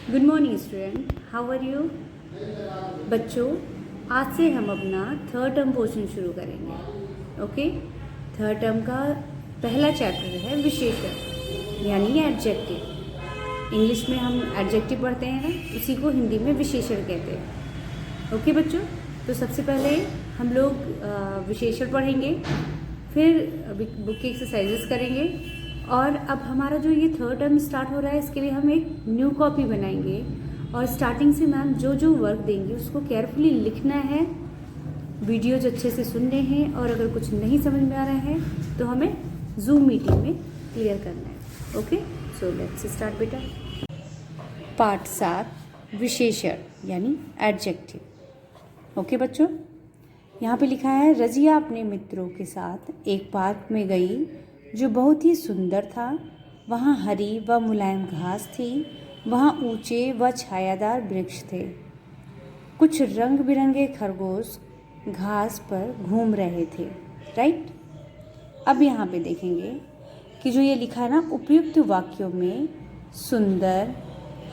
Good morning student, how are you? बच्चों, आज से हम अपना थर्ड टर्म पोर्शन शुरू करेंगे। ओके, थर्ड टर्म का पहला चैप्टर है विशेषण यानी एडजेक्टिव। इंग्लिश में हम एडजेक्टिव पढ़ते हैं ना, उसी को हिंदी में विशेषण कहते हैं। ओके बच्चों, तो सबसे पहले हम लोग विशेषण पढ़ेंगे, फिर बुक की एक्सरसाइजेस करेंगे और अब हमारा जो ये थर्ड टर्म स्टार्ट हो रहा है इसके लिए हम एक न्यू कॉपी बनाएंगे और स्टार्टिंग से मैम जो जो वर्क देंगे उसको केयरफुली लिखना है, वीडियोज अच्छे से सुनने हैं और अगर कुछ नहीं समझ में आ रहा है तो हमें जूम मीटिंग में क्लियर करना है। ओके, सो लेट्स स्टार्ट बेटा। पार्ट 7 विशेषण यानी एडजेक्टिव। ओके बच्चों, यहाँ पे लिखा है रजिया अपने मित्रों के साथ एक पार्क में गई जो बहुत ही सुंदर था। वहाँ हरी व मुलायम घास थी, वहाँ ऊंचे व छायादार वृक्ष थे। कुछ रंग बिरंगे खरगोश घास पर घूम रहे थे। राइट, अब यहाँ पे देखेंगे कि जो ये लिखा है ना, उपयुक्त वाक्यों में सुंदर,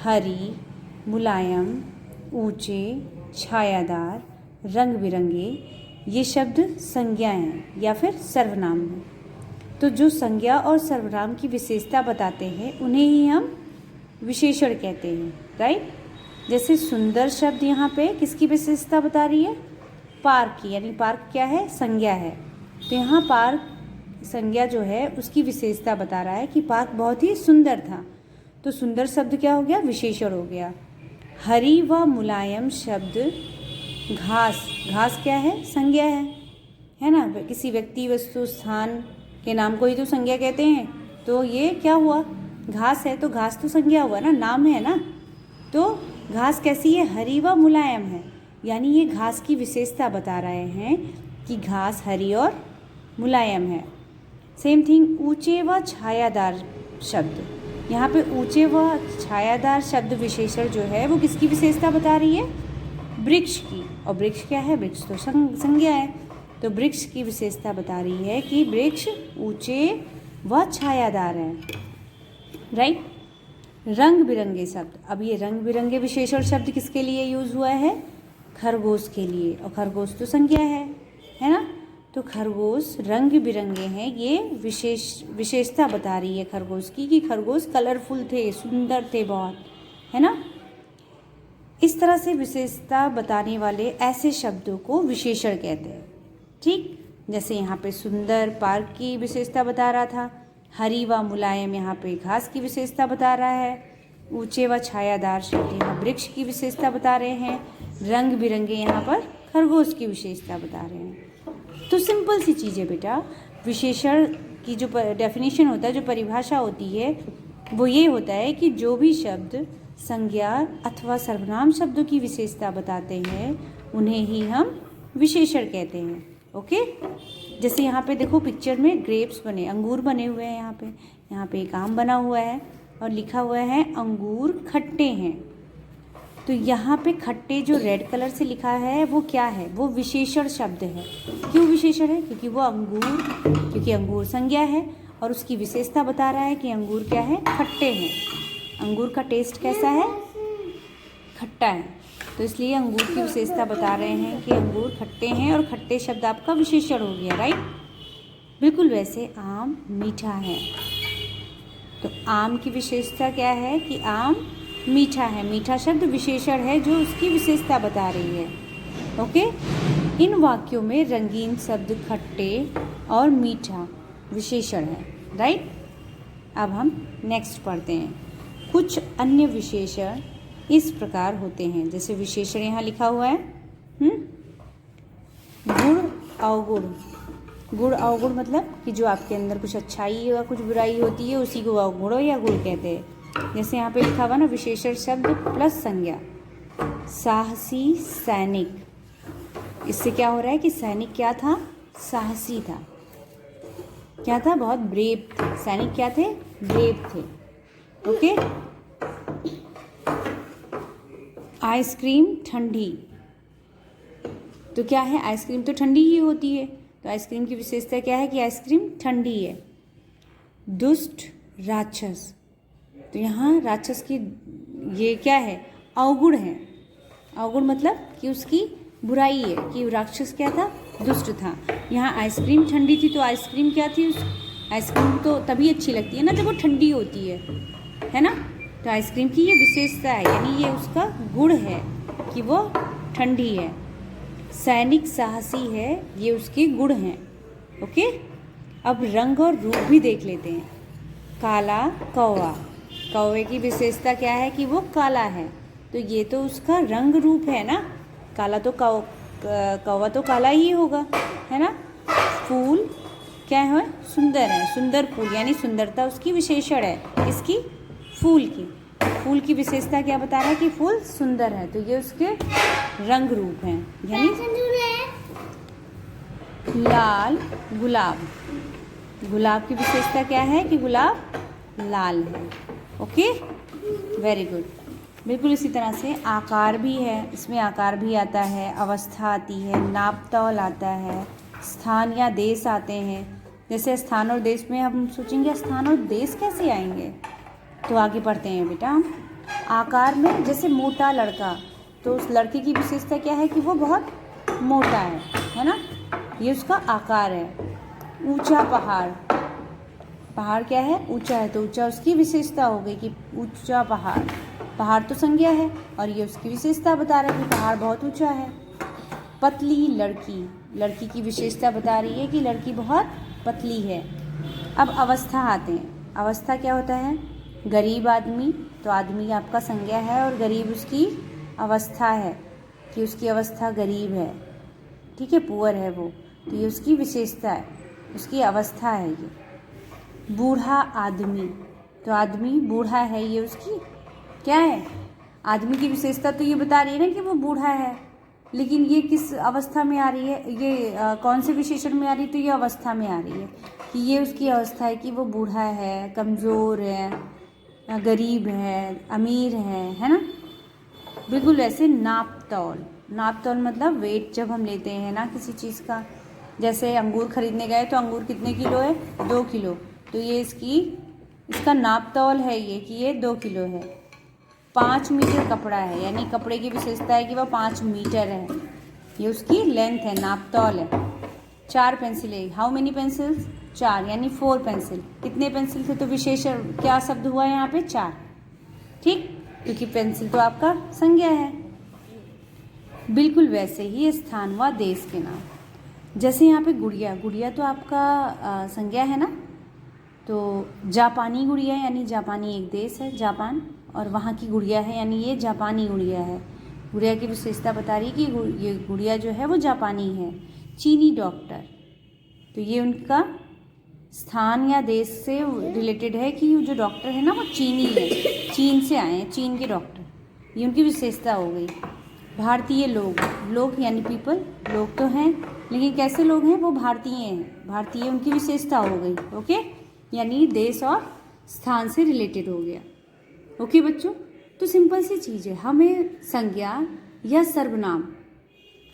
हरी, मुलायम, ऊंचे, छायादार, रंग बिरंगे ये शब्द संज्ञाएं हैं या फिर सर्वनाम हैं। तो जो संज्ञा और सर्वनाम की विशेषता बताते हैं उन्हें ही हम विशेषण कहते हैं। राइट, जैसे सुंदर शब्द यहाँ पे किसकी विशेषता बता रही है? पार्क की, यानी पार्क क्या है? संज्ञा है। तो यहाँ पार्क संज्ञा जो है उसकी विशेषता बता रहा है कि पार्क बहुत ही सुंदर था। तो सुंदर शब्द क्या हो गया? विशेषण हो गया। हरी व मुलायम शब्द घास, घास क्या है? संज्ञा है ना? किसी व्यक्ति, वस्तु, स्थान के नाम को ही तो संज्ञा कहते हैं। तो ये क्या हुआ? घास है, तो घास तो संज्ञा हुआ ना, नाम है ना। तो घास कैसी है? हरी व मुलायम है, यानी ये घास की विशेषता बता रहे हैं कि घास हरी और मुलायम है। सेम थिंग ऊंचे व छायादार शब्द, यहाँ पे ऊंचे व छायादार शब्द विशेषण जो है वो किसकी विशेषता बता रही है? वृक्ष की। और वृक्ष क्या है? वृक्ष तो संज्ञा है। तो वृक्ष की विशेषता बता रही है कि वृक्ष ऊंचे व छायादार है। राइट, रंग बिरंगे शब्द, अब ये रंग बिरंगे विशेषण शब्द किसके लिए यूज हुआ है? खरगोश के लिए, और खरगोश तो संज्ञा है ना। तो खरगोश रंग बिरंगे हैं, ये विशेषता बता रही है खरगोश की कि खरगोश कलरफुल थे, सुंदर थे बहुत, है ना। इस तरह से विशेषता बताने वाले ऐसे शब्दों को विशेषण कहते हैं। ठीक, जैसे यहाँ पे सुंदर पार्क की विशेषता बता रहा था, हरी व मुलायम यहाँ पे घास की विशेषता बता रहा है, ऊंचे व छायादार शब्द यहाँ वृक्ष की विशेषता बता रहे हैं, रंग बिरंगे यहाँ पर खरगोश की विशेषता बता रहे हैं। तो सिंपल सी चीज़ है बेटा, विशेषण की जो डेफिनेशन होता है, जो परिभाषा होती है, वो ये होता है कि जो भी शब्द संज्ञा अथवा सर्वनाम शब्दों की विशेषता बताते हैं उन्हें ही हम विशेषण कहते हैं। ओके, जैसे यहाँ पे देखो पिक्चर में ग्रेप्स बने, अंगूर बने हुए हैं। यहाँ पे एक आम बना हुआ है और लिखा हुआ है अंगूर खट्टे हैं। तो यहाँ पे खट्टे जो रेड कलर से लिखा है वो क्या है? वो विशेषण शब्द है। क्यों विशेषण है? क्योंकि वो क्योंकि अंगूर संज्ञा है और उसकी विशेषता बता रहा है कि अंगूर क्या है? खट्टे हैं। अंगूर का टेस्ट कैसा है? खट्टा है। तो इसलिए अंगूर की विशेषता बता रहे हैं कि अंगूर खट्टे हैं और खट्टे शब्द आपका विशेषण हो गया। राइट, बिल्कुल वैसे आम मीठा है। तो आम की विशेषता क्या है? कि आम मीठा है। मीठा शब्द विशेषण है जो उसकी विशेषता बता रही है। ओके, इन वाक्यों में रंगीन शब्द खट्टे और मीठा विशेषण है। राइट, अब हम नेक्स्ट पढ़ते हैं। कुछ अन्य विशेषण इस प्रकार होते हैं, जैसे विशेषण यहाँ लिखा हुआ है गुण अवगुण। गुण अवगुण मतलब कि जो आपके अंदर कुछ अच्छाई या कुछ बुराई होती है उसी को अवगुण या गुण कहते हैं। जैसे यहाँ पे लिखा हुआ ना, विशेषण शब्द प्लस संज्ञा, साहसी सैनिक। इससे क्या हो रहा है कि सैनिक क्या था? साहसी था। क्या था? बहुत ब्रेव थे। सैनिक क्या थे? ब्रेव थे। ओके, आइसक्रीम ठंडी। तो क्या है? आइसक्रीम तो ठंडी ही होती है, तो आइसक्रीम की विशेषता क्या है? कि आइसक्रीम ठंडी है। दुष्ट राक्षस, तो यहाँ राक्षस की ये क्या है, अवगुण है। अवगुण मतलब कि उसकी बुराई है, कि राक्षस क्या था, दुष्ट था। यहाँ आइसक्रीम ठंडी थी, तो आइसक्रीम क्या थी, उस आइसक्रीम तो तभी अच्छी लगती है ना जब वो ठंडी होती है ना। तो आइसक्रीम की ये विशेषता है, यानी ये उसका गुण है कि वो ठंडी है। सैनिक साहसी है, ये उसके गुण हैं। ओके, अब रंग और रूप भी देख लेते हैं। काला कौवा, कौवे की विशेषता क्या है कि वो काला है, तो ये तो उसका रंग रूप है ना। काला तो कौवा तो काला ही होगा, है ना। फूल क्या है, सुंदर है, सुंदर फूल, यानी सुंदरता उसकी विशेषण है, इसकी फूल की। फूल की विशेषता क्या बता रहा है कि फूल सुंदर है, तो ये उसके रंग रूप हैं। यानी लाल गुलाब, गुलाब की विशेषता क्या है कि गुलाब लाल है। Okay, very good. बिल्कुल इसी तरह से आकार भी है, इसमें आकार भी आता है, अवस्था आती है, नाप तौल आता है, स्थान या देश आते हैं। जैसे स्थान और देश में हम सोचेंगे स्थान और देश कैसे आएंगे, तो आगे पढ़ते हैं बेटा हम। आकार में जैसे मोटा लड़का, तो उस लड़के की विशेषता क्या है कि वो बहुत मोटा है ना, ये उसका आकार है। ऊंचा पहाड़, पहाड़ क्या है, ऊंचा है, तो ऊंचा उसकी विशेषता हो गई कि ऊंचा पहाड़। पहाड़ तो संज्ञा है और ये उसकी विशेषता बता रहा है कि पहाड़ बहुत ऊंचा है। पतली लड़की, लड़की की विशेषता बता रही है कि लड़की बहुत पतली है। अब अवस्था आते हैं। अवस्था क्या होता है, गरीब आदमी, तो आदमी आपका संज्ञा है और गरीब उसकी अवस्था है कि उसकी अवस्था गरीब है, ठीक है, पुअर है वो, तो ये उसकी विशेषता है, उसकी अवस्था है ये। बूढ़ा आदमी, तो आदमी बूढ़ा है, ये उसकी क्या है, आदमी की विशेषता तो ये बता रही है ना कि वो बूढ़ा है, लेकिन ये किस अवस्था में आ रही है, ये कौन से विशेषण में आ रही है, तो ये अवस्था में आ रही है कि ये उसकी अवस्था है कि वो बूढ़ा है, कमज़ोर है, गरीब है, अमीर है ना। बिल्कुल वैसे नाप तौल, नाप तौल मतलब वेट जब हम लेते हैं ना किसी चीज़ का, जैसे अंगूर खरीदने गए तो अंगूर कितने किलो है, 2 किलो, तो ये इसका नाप तौल है ये कि ये 2 किलो है। 5 मीटर कपड़ा है, यानी कपड़े की विशेषता है कि वह 5 मीटर है, ये उसकी लेंथ है, नाप तौल है। 4 पेंसिलें, हाउ मेनी पेंसिल्स, 4, यानी 4 पेंसिल। कितने पेंसिल थे, तो विशेषण क्या शब्द हुआ यहाँ पे, 4, ठीक, क्योंकि पेंसिल तो आपका संज्ञा है। बिल्कुल वैसे ही स्थान व देश के नाम, जैसे यहाँ पे गुड़िया, गुड़िया तो आपका संज्ञा है ना, तो जापानी गुड़िया यानी जापानी एक देश है जापान, और वहाँ की गुड़िया है यानी ये जापानी गुड़िया है। गुड़िया की विशेषता बता रही है कि ये गुड़िया जो है वो जापानी है। चीनी डॉक्टर, तो ये उनका स्थान या देश से रिलेटेड है कि जो डॉक्टर है ना वो चीनी है, चीन से आए हैं, चीन के डॉक्टर, ये उनकी विशेषता हो गई। भारतीय लोग, लोग यानी पीपल, लोग तो हैं लेकिन कैसे लोग हैं, वो भारतीय हैं, भारतीय उनकी विशेषता हो गई। ओके, यानी देश और स्थान से रिलेटेड हो गया। ओके बच्चों, तो सिंपल सी चीज़ है, हमें संज्ञा या सर्वनाम।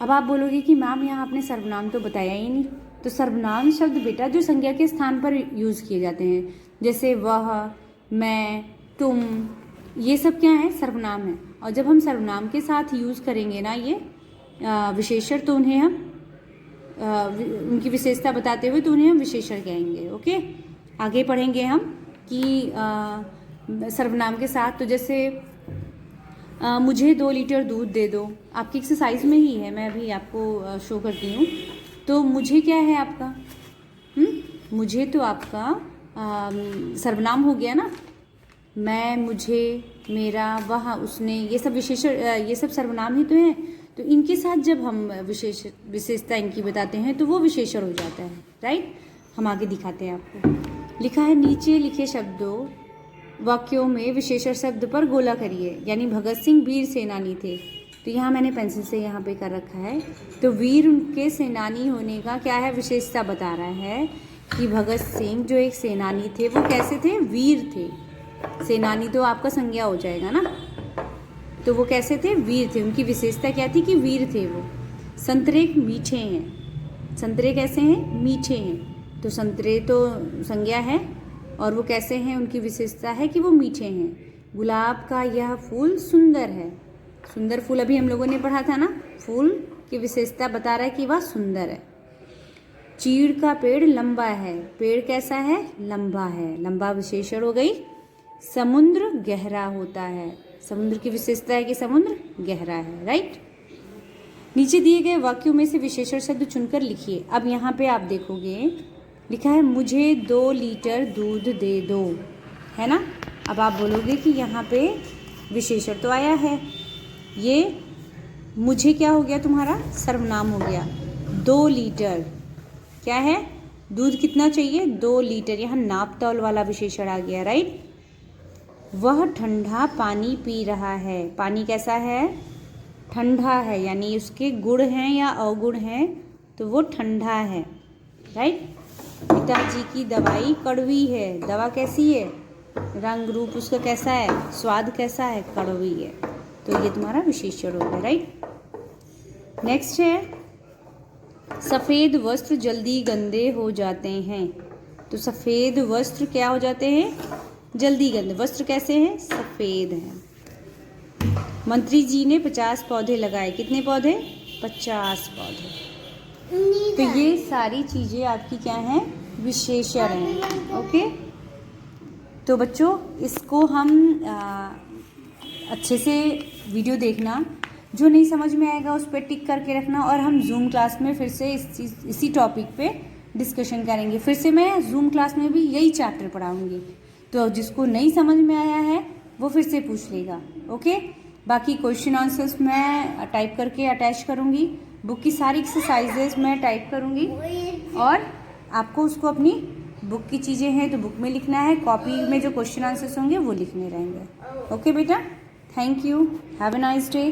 अब आप बोलोगे कि मैम यहाँ आपने सर्वनाम तो बताया ही नहीं, तो सर्वनाम शब्द बेटा जो संज्ञा के स्थान पर यूज़ किए जाते हैं, जैसे वह, मैं, तुम, ये सब क्या है, सर्वनाम है। और जब हम सर्वनाम के साथ यूज़ करेंगे ना ये विशेषण, तो उन्हें हम उनकी विशेषता बताते हुए तो उन्हें हम विशेषण कहेंगे। ओके, आगे पढ़ेंगे हम कि सर्वनाम के साथ, तो जैसे मुझे 2 लीटर दूध दे दो, आपकी एक्सरसाइज में ही है, मैं अभी आपको शो करती हूँ। तो मुझे क्या है आपका, मुझे तो आपका सर्वनाम हो गया ना, मैं, मुझे, मेरा, वह, उसने, ये सब विशेषण, ये सब सर्वनाम ही तो हैं। तो इनके साथ जब हम विशेषता इनकी बताते हैं तो वो विशेषण हो जाता है, राइट। हम आगे दिखाते हैं आपको। लिखा है, नीचे लिखे शब्दों वाक्यों में विशेषण शब्द पर गोला करिए, यानी भगत सिंह वीर सेनानी थे, तो यहाँ मैंने पेंसिल से यहाँ पे कर रखा है। तो वीर उनके सेनानी होने का क्या है, विशेषता बता रहा है कि भगत सिंह जो एक सेनानी थे वो कैसे थे, वीर थे। सेनानी तो आपका संज्ञा हो जाएगा ना, तो वो कैसे थे, वीर थे। उनकी विशेषता क्या थी कि वीर थे वो। संतरे मीठे हैं, संतरे कैसे हैं, मीठे हैं, तो संतरे तो संज्ञा है और वो कैसे हैं, उनकी विशेषता है कि वो मीठे हैं। गुलाब का यह फूल सुंदर है। सुंदर फूल अभी हम लोगों ने पढ़ा था ना, फूल की विशेषता बता रहा है कि वह सुंदर है। चीड़ का पेड़ लंबा है। पेड़ कैसा है? लंबा है। लंबा विशेषण हो गई। समुद्र गहरा होता है। समुद्र की विशेषता है कि समुद्र गहरा है, राइट। नीचे दिए गए वाक्यों में से विशेषण शब्द चुनकर लिखिए। अब यहाँ पे आप देखोगे लिखा है मुझे 2 लीटर दूध दे दो, है ना। अब आप बोलोगे कि यहाँ पे विशेषण तो आया है, ये मुझे क्या हो गया तुम्हारा? सर्वनाम हो गया। 2 लीटर क्या है? दूध कितना चाहिए? 2 लीटर। यहाँ नाप तौल वाला विशेषण आ गया, राइट। वह ठंडा पानी पी रहा है। पानी कैसा है? ठंडा है, यानी उसके गुण हैं या अवगुण हैं तो वो ठंडा है, राइट। पिताजी की दवाई कड़वी है। दवा कैसी है? रंग रूप उसका कैसा है? स्वाद कैसा है? कड़वी है। तो ये तुम्हारा विशेषण हो गया, राइट। नेक्स्ट है सफ़ेद वस्त्र जल्दी गंदे हो जाते हैं। तो सफ़ेद वस्त्र क्या हो जाते हैं? जल्दी गंदे। वस्त्र कैसे हैं? सफ़ेद हैं। मंत्री जी ने 50 पौधे लगाए। कितने पौधे? 50 पौधे। तो ये सारी चीज़ें आपकी क्या हैं? विशेषण हैं, ओके। तो बच्चों इसको हम अच्छे से वीडियो देखना, जो नहीं समझ में आएगा उस पर टिक करके रखना, और हम जूम क्लास में फिर से इसी टॉपिक पे डिस्कशन करेंगे। फिर से मैं जूम क्लास में भी यही चैप्टर पढ़ाऊँगी, तो जिसको नहीं समझ में आया है वो फिर से पूछ लेगा, ओके। बाकी क्वेश्चन आंसर्स मैं टाइप करके अटैच करूँगी, बुक की सारी एक्सरसाइजेज मैं टाइप करूँगी, और आपको उसको अपनी बुक की चीज़ें हैं तो बुक में लिखना है, कॉपी में जो क्वेश्चन आंसर्स होंगे वो लिखने रहेंगे, ओके बेटा। Thank you, have a nice day.